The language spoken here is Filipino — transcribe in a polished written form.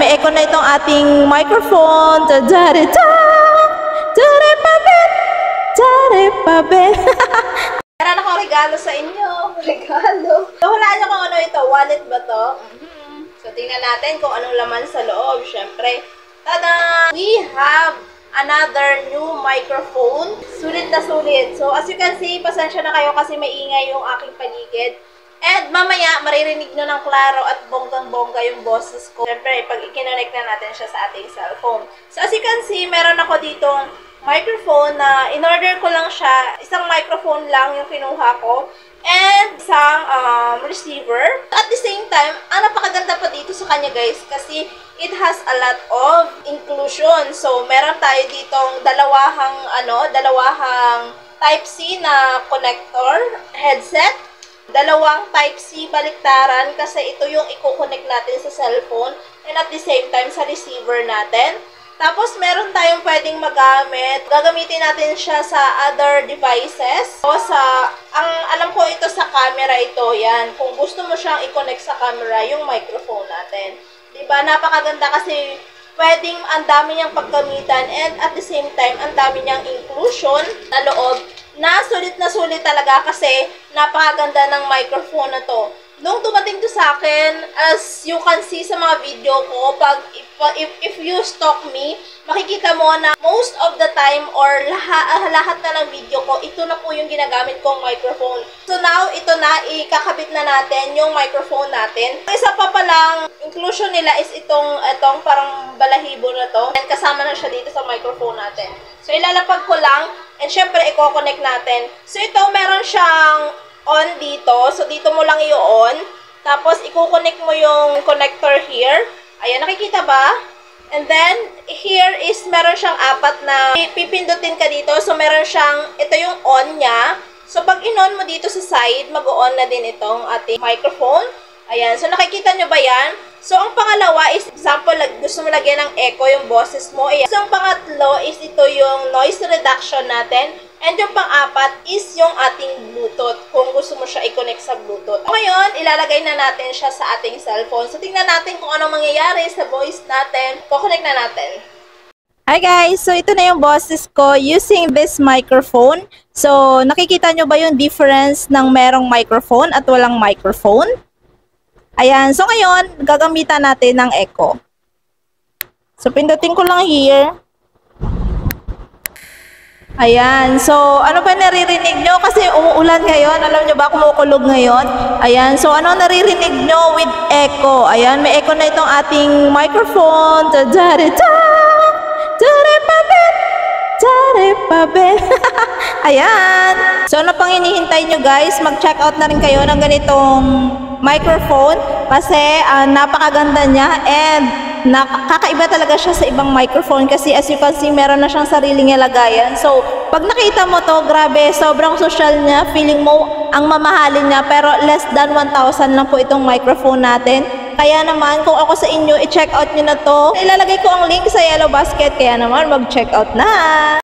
may echo na itong ating microphone. Meron akong regalo sa inyo. Regalo. Hulaan niyo kung ano ito. Wallet ba to? So, tingnan natin kung anong laman sa loob. Siyempre, tada! We have another new microphone. Sulit na sulit. So, as you can see, pasensya na kayo kasi maingay yung aking paligid. And mamaya, maririnig nyo ng klaro at bonggang-bongga yung boses ko. Siyempre, pag i-connect na natin siya sa ating cellphone. So, as you can see, meron ako ditong microphone na in-order ko lang siya. Isang microphone lang yung kinuha ko. And isang receiver. At the same time, ang napakaganda pa dito sa kanya guys kasi it has a lot of inclusion. So, meron tayo ditong dalawahang Type-C na connector, headset. Dalawang Type-C baliktaran kasi ito yung i-connect natin sa cellphone and at the same time sa receiver natin. Tapos, meron tayong pwedeng magamit. Gagamitin natin siya sa other devices. O ang alam ko ito sa camera ito, yan. Kung gusto mo siyang i-connect sa camera, yung microphone natin. Diba? Napakaganda kasi pwedeng ang dami niyang paggamitan and at the same time, ang dami niyang inclusion na loob na sulit talaga kasi napakaganda ng microphone na to. Nung dumating to sa akin, as you can see sa mga video ko, if you stalk me, makikita mo na most of the time or lahat na ng video ko, ito na po yung ginagamit kong microphone. So now, ito na, ikakabit na natin yung microphone natin. Isa pa palang inclusion nila is itong parang balahibo na to. And kasama na siya dito sa microphone natin. So ilalapag ko lang, and syempre, i-connect natin. So ito, meron siyang on dito. So, dito mo lang i-on. Tapos, i-connect mo yung connector here. Ayan, nakikita ba? And then, here is, meron siyang apat na pipindutin ka dito. So, meron siyang, ito yung on niya. So, pag in-on mo dito sa side, mag-on na din itong ating microphone. Ayan. So, nakikita nyo ba yan? So, ang pangalawa is, example, gusto mo lagyan ng echo yung boses mo. Ayan. So, ang pangatlo is ito yung noise reduction natin. And yung pang-apat is yung ating Bluetooth, kung gusto mo siya i-connect sa Bluetooth. Ngayon, ilalagay na natin siya sa ating cellphone. So, tingnan natin kung anong mangyayari sa voice natin. Kukonect na natin. Hi guys! So, ito na yung boses ko using this microphone. So, nakikita nyo ba yung difference ng merong microphone at walang microphone? Ayan. So, ngayon, gagamitan natin ng echo. So, pindutin ko lang here. Ayan. So, ano ba naririnig nyo? Kasi umuulan ngayon. Alam nyo ba, kumukulog ngayon? Ayan. So, ano naririnig nyo with echo? Ayan. May echo na itong ating microphone. Ayan. So, ano pang hinihintay nyo guys? Mag-check out na rin kayo ng ganitong microphone. Kasi, napakaganda niya. And, kakaiba talaga siya sa ibang microphone kasi as you can see, meron na siyang sariling lagayan. So, pag nakita mo to, grabe, sobrang social niya. Feeling mo, ang mamahalin niya. Pero less than 1,000 lang po itong microphone natin. Kaya naman, kung ako sa inyo, i-check out nyo na to. Ilalagay ko ang link sa yellow basket. Kaya naman, mag-check out na!